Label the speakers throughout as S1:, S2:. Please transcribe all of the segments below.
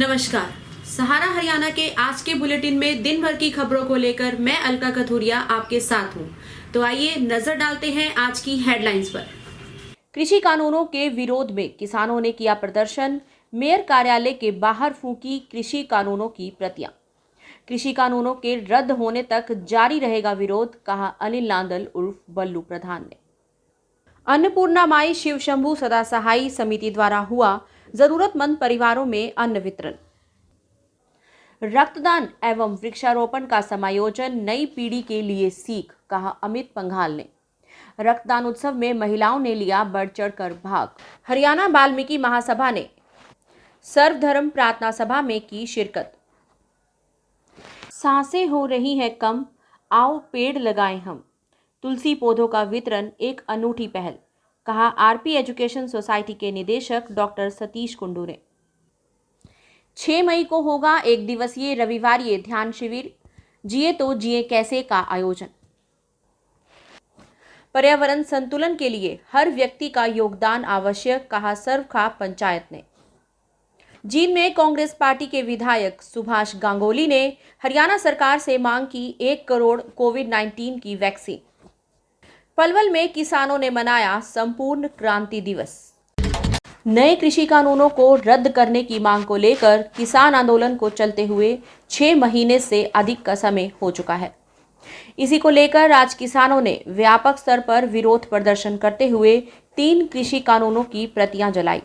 S1: नमस्कार। सहारा हरियाणा के आज के बुलेटिन में दिन भर की खबरों को लेकर मैं अलका कथूरिया आपके साथ हूं। तो आइए नजर डालते हैं आज की हेडलाइंस पर। कृषि कानूनों के विरोध में किसानों ने किया प्रदर्शन। मेयर कार्यालय के बाहर फूंकी कृषि कानूनों की प्रतियां। कृषि कानूनों के रद्द होने तक जारी रहेगा विरोध, कहा अनिल नांदल उर्फ बल्लू प्रधान ने। अन्नपूर्णा माई शिव शंभू सदा सहाय समिति द्वारा हुआ जरूरतमंद परिवारों में अन्न वितरण। रक्तदान एवं वृक्षारोपण का समायोजन नई पीढ़ी के लिए सीख, कहा अमित पंघाल ने। रक्तदान उत्सव में महिलाओं ने लिया बढ़ चढ़कर भाग। हरियाणा वाल्मीकि महासभा ने सर्वधर्म प्रार्थना सभा में की शिरकत। सांसें हो रही हैं कम, आओ पेड़ लगाएं हम। तुलसी पौधों का वितरण एक अनूठी पहल, कहा आरपी एजुकेशन सोसाइटी के निदेशक डॉक्टर सतीश कुंडू ने। 6 मई को होगा एक दिवसीय रविवारीय ध्यान शिविर जिए तो जिए कैसे का आयोजन। पर्यावरण संतुलन के लिए हर व्यक्ति का योगदान आवश्यक, कहा सर्वखा पंचायत ने। जींद में कांग्रेस पार्टी के विधायक सुभाष गांगुली ने हरियाणा सरकार से मांग की 1 करोड़ कोविड-19 की वैक्सीन। पलवल में किसानों ने मनाया संपूर्ण क्रांति दिवस। नए कृषि कानूनों को रद्द करने की मांग को लेकर किसान आंदोलन को चलते हुए 6 महीने से अधिक का समय हो चुका है। इसी को लेकर आज किसानों ने व्यापक स्तर पर विरोध प्रदर्शन करते हुए 3 कृषि कानूनों की प्रतियां जलाई।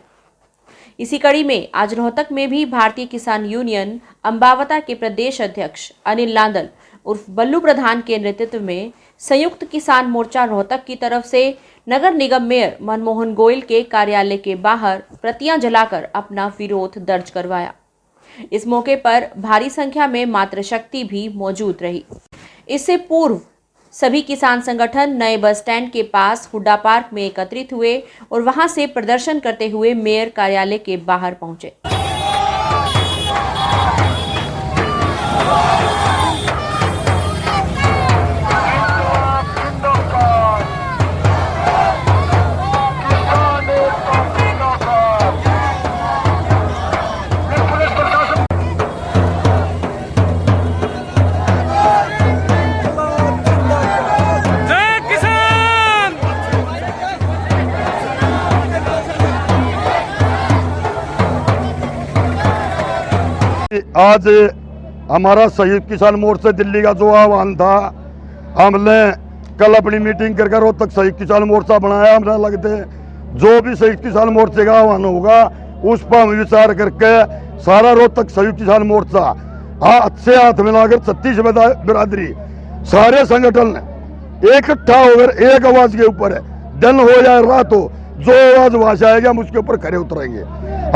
S1: इसी कड़ी में आज रोहतक में भी भारतीय किसान यूनियन अंबावता के प्रदेश अध्यक्ष अनिल नांदल उर्फ बल्लू प्रधान के नेतृत्व में संयुक्त किसान मोर्चा रोहतक की तरफ से नगर निगम मेयर मनमोहन गोयल के कार्यालय के बाहर प्रतियां जलाकर अपना विरोध दर्ज करवाया। इस मौके पर भारी संख्या में मातृशक्ति भी मौजूद रही। इससे पूर्व सभी किसान संगठन नए बस स्टैंड के पास हुड्डा पार्क में एकत्रित हुए और वहां से प्रदर्शन करते हुए मेयर कार्यालय के बाहर पहुंचे।
S2: आज हमारा संयुक्त किसान मोर्चा दिल्ली का जो आह्वान था, हमने कल अपनी मीटिंग कर रोहतक संयुक्त किसान मोर्चा बनाया। हमें लगते जो भी संयुक्त किसान मोर्चे का आह्वान होगा उस पर हम विचार करके सारा रोहतक संयुक्त किसान मोर्चा अच्छे हाथ मिलाकर 36 बिरादरी सारे संगठन इकट्ठा होकर एक आवाज के ऊपर दिन हो या रात हो, जो आवाज भाषा आएगी हम उसके ऊपर खड़े उतरेंगे।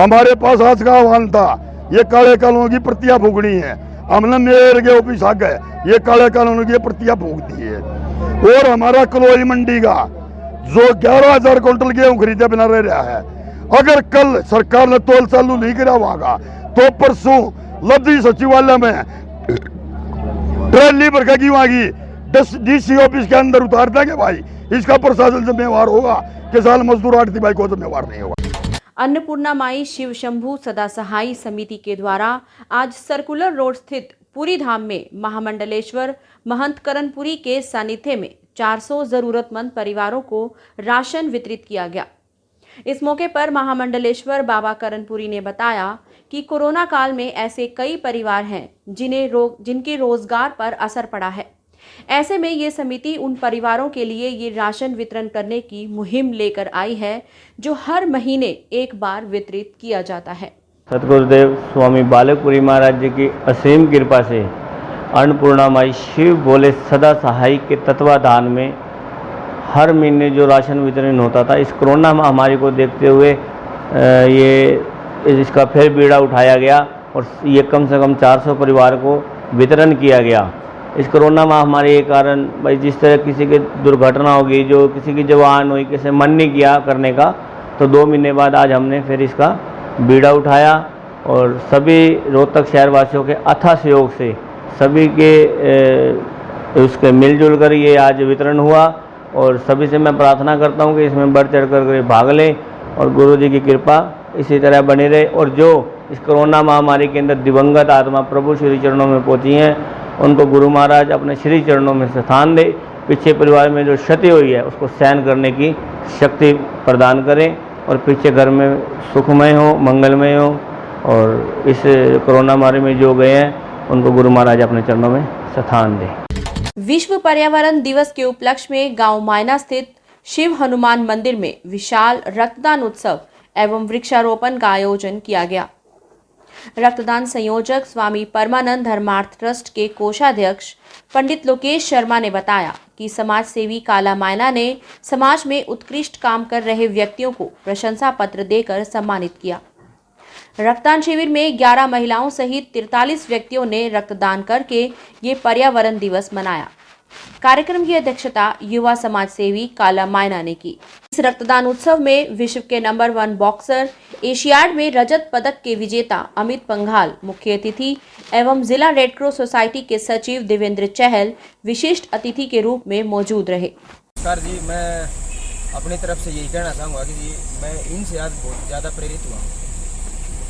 S2: हमारे पास आज का आह्वान था, ये काले कानूनों की प्रतियां फूकनी है। हमने मेयर के ऑफिस आ गए, ये काले कानूनों की प्रतियां फूक दी है। और हमारा कलोई मंडी का जो 11,000 क्विंटल गेहूं खरीदे बिना रह रहा है, अगर कल सरकार ने तोल चालू नहीं करा होगा तो परसों लद्दी सचिवालय में ट्रैली भर की वहां डीसी ऑफिस के अंदर उतार देंगे भाई। इसका प्रशासन जिम्मेवार होगा, किसान मजदूर आड़ती भाई को जिम्मेवार नहीं होगा।
S1: अन्नपूर्णा माई शिव शंभू सदा सहाय समिति के द्वारा आज सर्कुलर रोड स्थित पुरी धाम में महामंडलेश्वर महंत करणपुरी के सानिध्य में 400 जरूरतमंद परिवारों को राशन वितरित किया गया। इस मौके पर महामंडलेश्वर बाबा करणपुरी ने बताया कि कोरोना काल में ऐसे कई परिवार हैं जिनके रोजगार पर असर पड़ा है। ऐसे में ये समिति उन परिवारों के लिए ये राशन वितरण करने की मुहिम लेकर आई है, जो हर महीने एक बार वितरित किया जाता है।
S3: सतगुरुदेव स्वामी बालकपुरी महाराज जी की असीम कृपा से अन्नपूर्णा माई शिव भोले सदा सहाय के तत्वाधान में हर महीने जो राशन वितरण होता था, इस कोरोना महामारी को देखते हुए इसका फिर बीड़ा उठाया गया और ये कम से कम 400 परिवार को वितरण किया गया। इस कोरोना महामारी के कारण भाई जिस तरह किसी की दुर्घटना होगी, जो किसी की जवान हुई, किसी मन नहीं किया करने का, तो 2 महीने बाद आज हमने फिर इसका बीड़ा उठाया और सभी रोहतक शहरवासियों के अथाह सहयोग से सभी के उसके मिलजुल कर ये आज वितरण हुआ। और सभी से मैं प्रार्थना करता हूँ कि इसमें बढ़ चढ़ कर भाग लें और गुरु जी की कृपा इसी तरह बनी रहे। और जो इस कोरोना महामारी के अंदर दिवंगत आत्मा प्रभु श्री चरणों में पहुंची हैं, उनको गुरु महाराज अपने श्री चरणों में स्थान दे। पीछे परिवार में जो क्षति हुई है उसको सहन करने की शक्ति प्रदान करें और पीछे घर में सुखमय हो, मंगलमय हो, और इस कोरोना महामारी में जो गए हैं उनको गुरु महाराज अपने चरणों में स्थान दें।
S1: विश्व पर्यावरण दिवस के उपलक्ष्य में गांव मायना स्थित शिव हनुमान मंदिर में विशाल रक्तदान उत्सव एवं वृक्षारोपण का आयोजन किया गया। रक्तदान संयोजक स्वामी परमानंद धर्मार्थ ट्रस्ट के कोषाध्यक्ष पंडित लोकेश शर्मा ने बताया कि समाज सेवी काला मायना ने समाज में उत्कृष्ट काम कर रहे व्यक्तियों को प्रशंसा पत्र देकर सम्मानित किया। रक्तदान शिविर में 11 महिलाओं सहित 43 व्यक्तियों ने रक्तदान करके ये पर्यावरण दिवस मनाया। कार्यक्रम की अध्यक्षता युवा समाज सेवी काला मायना ने की। इस रक्तदान उत्सव में विश्व के नंबर 1 बॉक्सर, एशियाड में रजत पदक के विजेता अमित पंघाल मुख्य अतिथि एवं जिला रेड क्रॉस सोसाइटी के सचिव देवेंद्र चहल विशिष्ट अतिथि के रूप में मौजूद रहे।
S4: सर जी, मैं अपनी तरफ से यही कहना चाहूँगा कि जी मैं इनसे आज बहुत ज़्यादा प्रेरित हुआ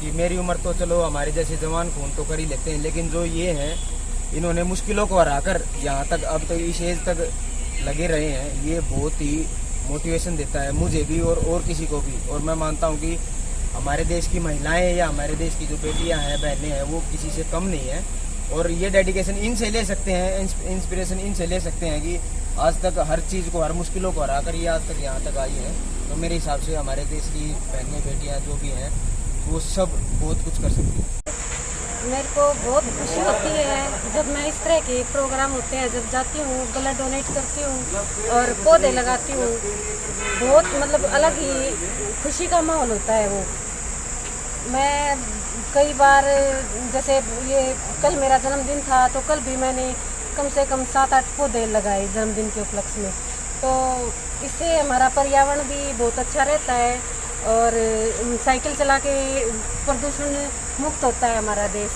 S4: कि मेरी उम्र तो चलो हमारे जैसे जवान खून तो कर ही लेते हैं, लेकिन जो ये हैं इन्होंने मुश्किलों को हराकर यहाँ तक अब तक इस एज तक लगे रहे हैं, ये बहुत ही मोटिवेशन देता है मुझे भी और किसी को भी। और मैं मानता हूँ कि हमारे देश की महिलाएं या हमारे देश की जो बेटियाँ हैं, बहनें हैं, वो किसी से कम नहीं है। और ये डेडिकेशन इनसे ले सकते हैं, इंस्पिरेशन इनसे ले सकते हैं कि आज तक हर चीज़ को, हर मुश्किलों को हराकर ये आज तक यहाँ तक आई है। तो मेरे हिसाब से हमारे देश की बहनें बेटियाँ जो भी हैं वो सब बहुत कुछ कर सकती हैं।
S5: मेरे को बहुत खुशी होती है जब मैं इस तरह के प्रोग्राम होते हैं, जब जाती हूँ, ब्लड डोनेट करती हूँ और पौधे लगाती हूँ। बहुत मतलब अलग ही खुशी का माहौल होता है वो। मैं कई बार, जैसे ये कल मेरा जन्मदिन था तो कल भी मैंने कम से कम 7-8 पौधे लगाए जन्मदिन के उपलक्ष्य में। तो इससे हमारा पर्यावरण भी बहुत अच्छा रहता है और साइकिल चला के प्रदूषण मुक्त होता है हमारा देश।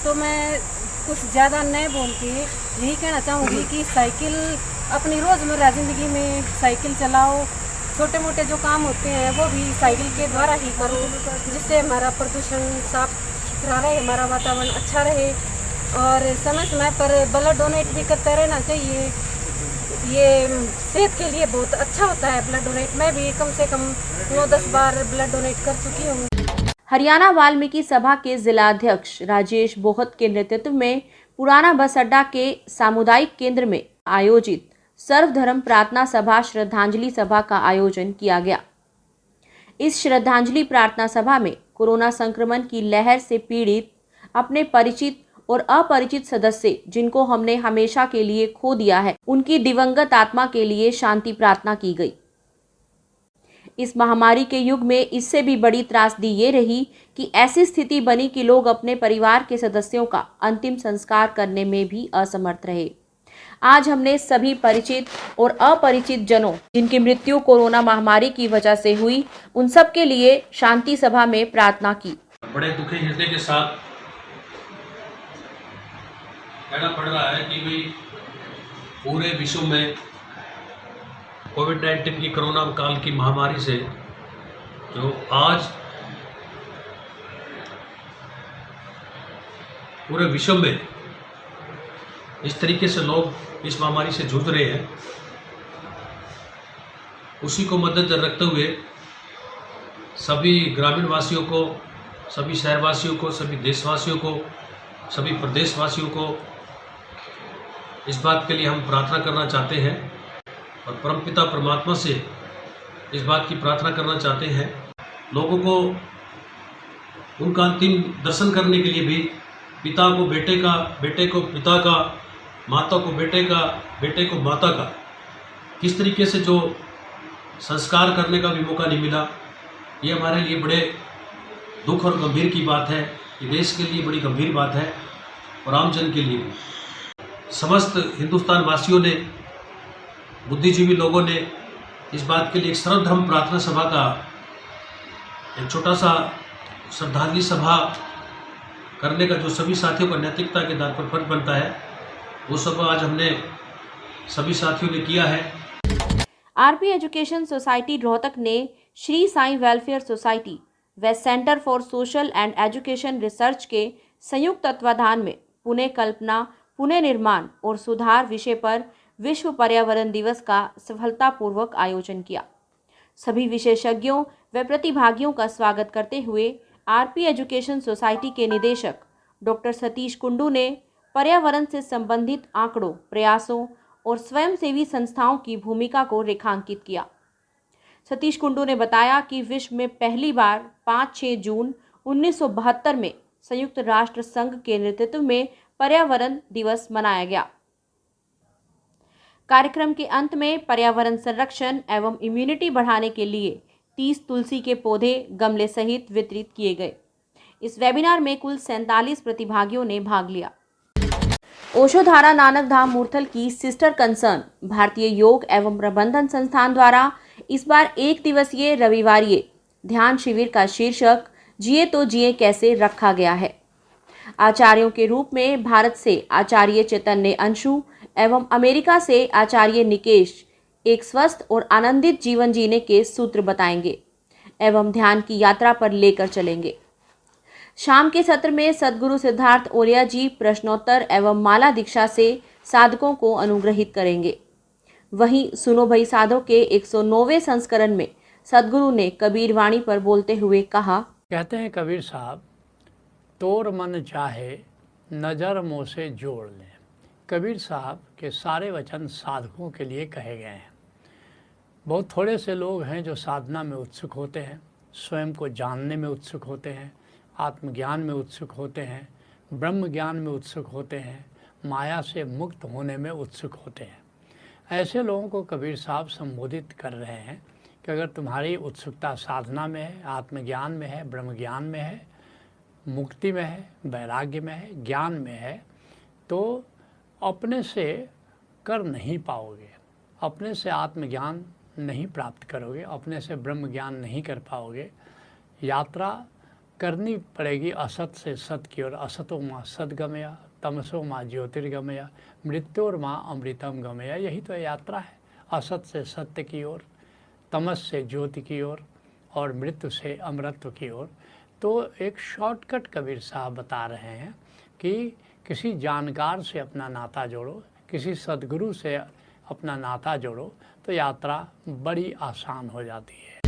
S5: तो मैं कुछ ज़्यादा नहीं बोल के यही कहना चाहूँगी कि साइकिल अपनी रोज़मर्रा ज़िंदगी में साइकिल चलाओ, छोटे मोटे जो काम होते हैं वो भी साइकिल के द्वारा ही करो, जिससे हमारा प्रदूषण साफ सुथरा रहे, हमारा वातावरण अच्छा रहे। और समय समय पर ब्लड डोनेट भी करते रहना चाहिए, ये सेहत के लिए बहुत अच्छा होता है ब्लड डोनेट। मैं भी कम से कम 9-10 बार ब्लड डोनेट कर चुकी हूँ।
S1: हरियाणा वाल्मीकि सभा के जिलाध्यक्ष राजेश बोहत के नेतृत्व में पुराना बस अड्डा के सामुदायिक केंद्र में आयोजित सर्वधर्म प्रार्थना सभा श्रद्धांजलि सभा का आयोजन किया गया। इस श्रद्धांजलि प्रार्थना सभा में कोरोना संक्रमण की लहर से पीड़ित, अपने परिचित और अपरिचित सदस्य जिनको हमने हमेशा के लिए खो दिया है, उनकी दिवंगत आत्मा के लिए शांति प्रार्थना की गई। इस महामारी के युग में इससे भी बड़ी त्रासदी ये रही कि ऐसी स्थिति बनी कि लोग अपने परिवार के सदस्यों का अंतिम संस्कार करने में भी असमर्थ रहे। आज हमने सभी परिचित और अपरिचित जनों जिनकी मृत्यु कोरोना महामारी की वजह से हुई, उन सब के लिए शांति सभा में प्रार्थना की।
S6: बड़े दुखी हृदय के साथ कहना पड़ रहा है कि भाई पूरे विश्व में कोविड-19 की कोरोना काल की महामारी से जो आज पूरे विश्व में इस तरीके से लोग इस महामारी से जूझ रहे हैं, उसी को मद्देनजर रखते हुए सभी ग्रामीण वासियों को, सभी शहरवासियों को, सभी देशवासियों को, सभी प्रदेशवासियों को इस बात के लिए हम प्रार्थना करना चाहते हैं और परमपिता परमात्मा से इस बात की प्रार्थना करना चाहते हैं, लोगों को उनका अंतिम दर्शन करने के लिए भी पिता को बेटे का, बेटे को पिता का, माता को बेटे का, बेटे को माता का किस तरीके से जो संस्कार करने का भी मौका नहीं मिला, ये हमारे लिए बड़े दुख और गंभीर की बात है। ये देश के लिए बड़ी गंभीर बात है और आम जन के लिए भी। समस्त हिंदुस्तान वासियों ने, बुद्धिजीवी लोगों ने इस बात के लिए एक सर्वधर्म प्रार्थना सभा का एक छोटा सा श्रद्धांजलि सभा करने का जो सभी साथियों का नैतिकता के आधार पर फर्ज बनता है, वो सब आज हमने सभी साथियों ने किया है।
S1: आरपी एजुकेशन सोसाइटी रोहतक ने श्री साईं वेलफेयर सोसाइटी, व centre for social and education research के संयुक्त तत्वाधान में पुणे कल्पना, पुणे निर्माण और सुधार विषय पर विश्व पर्यावरण दिवस का सफलतापूर्वक आयोजन किया। सभी विशेषज्ञों व प्रतिभागियों का स्वागत करते हुए आरपी एजुकेशन सोसाइटी के निदेशक डॉक्टर सतीश कुंडू ने पर्यावरण से संबंधित आंकड़ों, प्रयासों और स्वयंसेवी संस्थाओं की भूमिका को रेखांकित किया। सतीश कुंडू ने बताया कि विश्व में पहली बार 5-6 जून 1972 में संयुक्त राष्ट्र संघ के नेतृत्व में पर्यावरण दिवस मनाया गया। कार्यक्रम के अंत में पर्यावरण संरक्षण एवं इम्यूनिटी बढ़ाने के लिए 30 तुलसी के पौधे गमले सहित वितरित किए गए। इस वेबिनार में कुल 47 प्रतिभागियों ने भाग लिया। ओशोधारा नानक धाम मूर्थल की सिस्टर कंसर्न भारतीय योग एवं प्रबंधन संस्थान द्वारा इस बार 1 दिवसीय रविवारीय ध्यान शिविर का शीर्षक जिए तो जिए कैसे रखा गया है। आचार्यों के रूप में भारत से आचार्य चैतन्य अंशु एवं अमेरिका से आचार्य निकेश एक स्वस्थ और आनंदित जीवन जीने के सूत्र बताएंगे एवं ध्यान की यात्रा पर लेकर चलेंगे। शाम के सत्र में सद्गुरु सिद्धार्थ ओलिया जी प्रश्नोत्तर एवं माला दीक्षा से साधकों को अनुग्रहित करेंगे। वहीं सुनो भई साधो के 109वें संस्करण में सद्गुरु ने कबीर वाणी पर बोलते हुए कहा,
S7: कहते हैं कबीर साहब, तोर मन चाहे नजर मुँह से जोड़ ले। कबीर साहब के सारे वचन साधकों के लिए कहे गए हैं। बहुत थोड़े से लोग हैं जो साधना में उत्सुक होते हैं, स्वयं को जानने में उत्सुक होते हैं, आत्मज्ञान में उत्सुक होते हैं, ब्रह्म ज्ञान में उत्सुक होते हैं, माया से मुक्त होने में उत्सुक होते हैं। ऐसे लोगों को कबीर साहब संबोधित कर रहे हैं कि अगर तुम्हारी उत्सुकता साधना में है, आत्मज्ञान में है, ब्रह्म ज्ञान में है, मुक्ति में है, वैराग्य में है, ज्ञान में है, तो अपने से कर नहीं पाओगे, अपने से आत्मज्ञान नहीं प्राप्त करोगे, अपने से ब्रह्म ज्ञान नहीं कर पाओगे। यात्रा करनी पड़ेगी असत से सत की ओर। असतो माँ सदगमया, तमसो माँ ज्योतिर्गमया, मृत्योर्मा अमृतम गमया। यही तो यात्रा है, असत से सत्य की ओर, तमस से ज्योति की ओर और मृत्यु से अमृतत्व की ओर। तो एक शॉर्टकट कबीर साहब बता रहे हैं कि किसी जानकार से अपना नाता जोड़ो, किसी सद्गुरु से अपना नाता जोड़ो, तो यात्रा बड़ी आसान हो जाती है।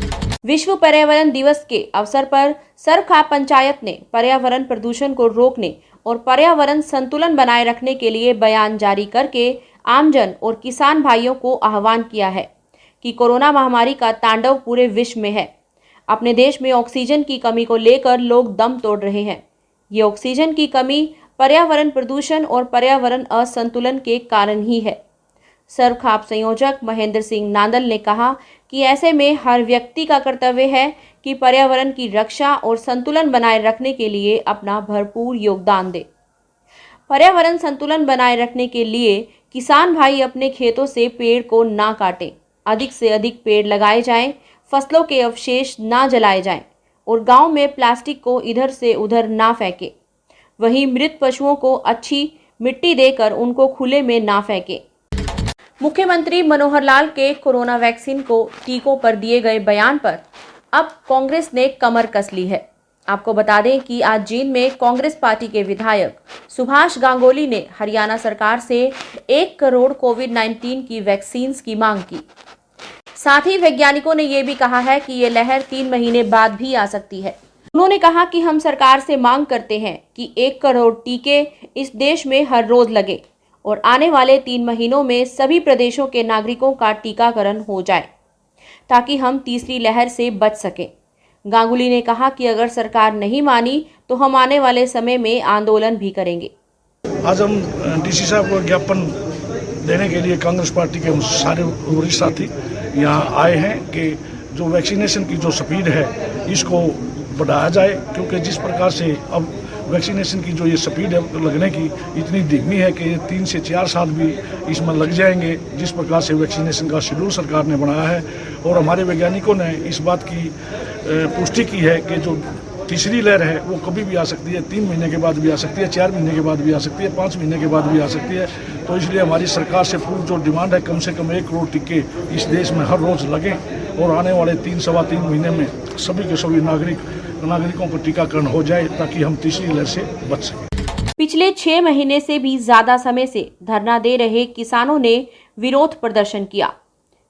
S1: विश्व पर्यावरण दिवस के अवसर पर सरखा पंचायत ने पर्यावरण प्रदूषण को रोकने और पर्यावरण संतुलन बनाए रखने के लिए बयान जारी करके आमजन और किसान भाइयों को आह्वान किया है कि कोरोना महामारी का तांडव पूरे विश्व में है। अपने देश में ऑक्सीजन की कमी को लेकर लोग दम तोड़ रहे हैं। ये ऑक्सीजन की कमी पर्यावरण प्रदूषण और पर्यावरण असंतुलन के कारण ही है। सरखाप संयोजक महेंद्र सिंह नांदल ने कहा कि ऐसे में हर व्यक्ति का कर्तव्य है कि पर्यावरण की रक्षा और संतुलन बनाए रखने के लिए अपना भरपूर योगदान दे। पर्यावरण संतुलन बनाए रखने के लिए किसान भाई अपने खेतों से पेड़ को ना काटें, अधिक से अधिक पेड़ लगाए जाएं, फसलों के अवशेष ना जलाए जाएं और गांव में प्लास्टिक को इधर से उधर ना फेंकें। वहीं मृत पशुओं को अच्छी मिट्टी देकर उनको खुले में ना फेंकें। मुख्यमंत्री मनोहर लाल के कोरोना वैक्सीन को टीकों पर दिए गए बयान पर अब कांग्रेस ने कमर कस ली है। आपको बता दें कि आज जींद में कांग्रेस पार्टी के विधायक सुभाष गांगुली ने हरियाणा सरकार से 1 करोड़ कोविड-19 की वैक्सीन की मांग की। साथ ही वैज्ञानिकों ने यह भी कहा है कि ये लहर 3 महीने बाद भी आ सकती है। उन्होंने कहा कि हम सरकार से मांग करते हैं कि 1 करोड़ टीके इस देश में हर रोज लगे और आने वाले 3 महीनों में सभी प्रदेशों के नागरिकों का टीकाकरण हो जाए ताकि हम तीसरी लहर से बच सकें। गांगुली ने कहा कि अगर सरकार नहीं मानी तो हम आने वाले समय में आंदोलन भी करेंगे।
S8: आज हम डीसी साहब को ज्ञापन देने के लिए कांग्रेस पार्टी के सारे वरिष्ठ साथी यहाँ आए हैं कि जो वैक्सीनेशन की जो स्पीड है इसको बढ़ाया जाए, क्योंकि जिस प्रकार से अब वैक्सीनेशन की जो ये स्पीड है लगने की इतनी धीमी है कि 3 से 4 साल भी इसमें लग जाएंगे, जिस प्रकार से वैक्सीनेशन का शेड्यूल सरकार ने बनाया है। और हमारे वैज्ञानिकों ने इस बात की पुष्टि की है कि जो तीसरी लहर है वो कभी भी आ सकती है, 3 महीने के बाद भी आ सकती है, 4 महीने के बाद भी आ सकती है, 5 महीने के बाद भी आ सकती है। तो इसलिए हमारी सरकार से पूरी जो डिमांड है कम से कम 1 करोड़ टीके इस देश में हर रोज़ लगें और आने वाले 3-3.25 महीने में सभी के सभी नागरिकों पर टीकाकरण हो जाए ताकि हम तीसरी लहर से बच सकें।
S1: पिछले 6 महीने से भी ज्यादा समय से धरना दे रहे किसानों ने विरोध प्रदर्शन किया।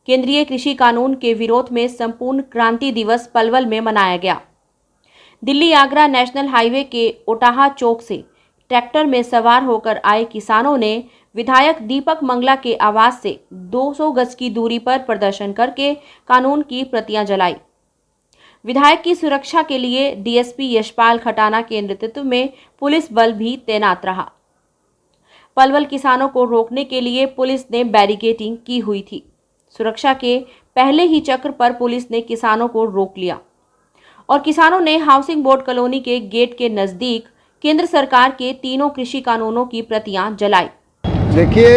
S1: केंद्रीय कृषि कानून के विरोध में संपूर्ण क्रांति दिवस पलवल में मनाया गया। दिल्ली आगरा नेशनल हाईवे के ओटाहा चौक से ट्रैक्टर में सवार होकर आए किसानों ने विधायक दीपक मंगला के आवास से 200 गज की दूरी पर प्रदर्शन करके कानून की प्रतियां जलाई। विधायक की सुरक्षा के लिए डीएसपी यशपाल खटाना के नेतृत्व में पुलिस बल भी तैनात रहा। पलवल किसानों को रोकने के लिए पुलिस ने बैरिकेडिंग की हुई थी। सुरक्षा के पहले ही चक्र पर पुलिस ने किसानों को रोक लिया और किसानों ने हाउसिंग बोर्ड कॉलोनी के गेट के नजदीक केंद्र सरकार के तीनों कृषि कानूनों की प्रतियां जलाई।
S9: देखिए,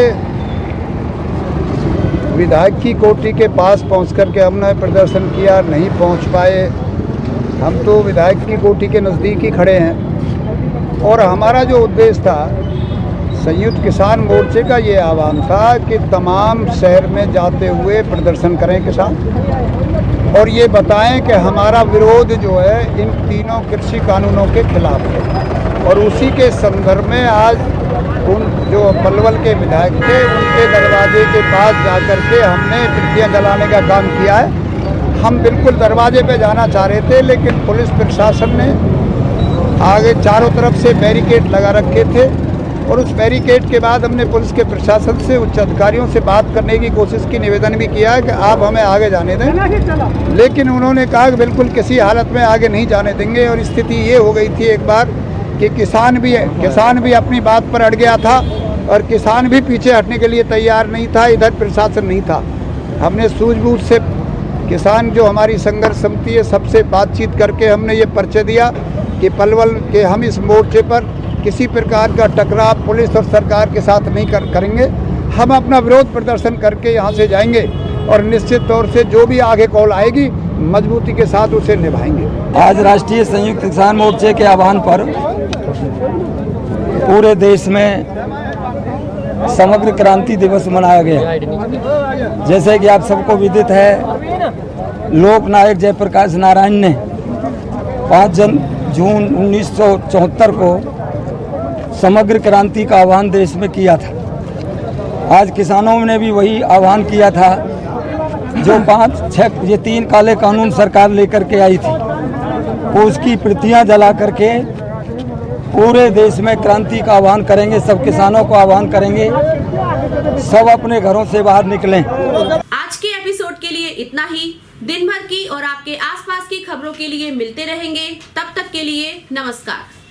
S9: विधायक की कोठी के पास पहुंच करके हमने प्रदर्शन किया, नहीं पहुंच पाए। हम तो विधायक की कोठी के नज़दीक ही खड़े हैं और हमारा जो उद्देश्य था, संयुक्त किसान मोर्चे का ये आह्वान था कि तमाम शहर में जाते हुए प्रदर्शन करें किसान और ये बताएं कि हमारा विरोध जो है इन तीनों कृषि कानूनों के खिलाफ है। और उसी के संदर्भ में आज उन जो पलवल के विधायक थे उनके दरवाजे के पास जाकर के हमने प्रतियां जलाने का काम किया है। हम बिल्कुल दरवाजे पे जाना चाह रहे थे, लेकिन पुलिस प्रशासन ने आगे चारों तरफ से बैरिकेड लगा रखे थे और उस बैरिकेड के बाद हमने पुलिस के प्रशासन से, उच्च अधिकारियों से बात करने की कोशिश की, निवेदन भी किया है कि आप हमें आगे जाने दें, लेकिन उन्होंने कहा कि बिल्कुल किसी हालत में आगे नहीं जाने देंगे। और स्थिति ये हो गई थी एक बार कि किसान भी अपनी बात पर अड़ गया था और किसान भी पीछे हटने के लिए तैयार नहीं था, इधर प्रशासन नहीं था। हमने सूझबूझ से किसान जो हमारी संघर्ष समिति है सबसे बातचीत करके हमने ये परिचय दिया कि पलवल के हम इस मोर्चे पर किसी प्रकार का टकराव पुलिस और सरकार के साथ नहीं करेंगे। हम अपना विरोध प्रदर्शन करके यहाँ से जाएंगे और निश्चित तौर से जो भी आगे कॉल आएगी मजबूती के साथ उसे निभाएंगे।
S10: आज राष्ट्रीय संयुक्त किसान मोर्चे के आह्वान पर पूरे देश में समग्र क्रांति दिवस मनाया गया। जैसे कि आप सबको विदित है, लोक नायक जयप्रकाश नारायण ने 5 जून 1974 को समग्र क्रांति का आह्वान देश में किया था। आज किसानों ने भी वही आह्वान किया था जो 5-6 ये 3 काले कानून सरकार लेकर के आई थी, वो उसकी प्रतियां जला करके पूरे देश में क्रांति का आह्वान करेंगे। सब किसानों को आह्वान करेंगे, सब अपने घरों से बाहर निकलें।
S1: आज के एपिसोड के लिए इतना ही। दिन भर की और आपके आसपास की खबरों के लिए मिलते रहेंगे। तब तक के लिए नमस्कार।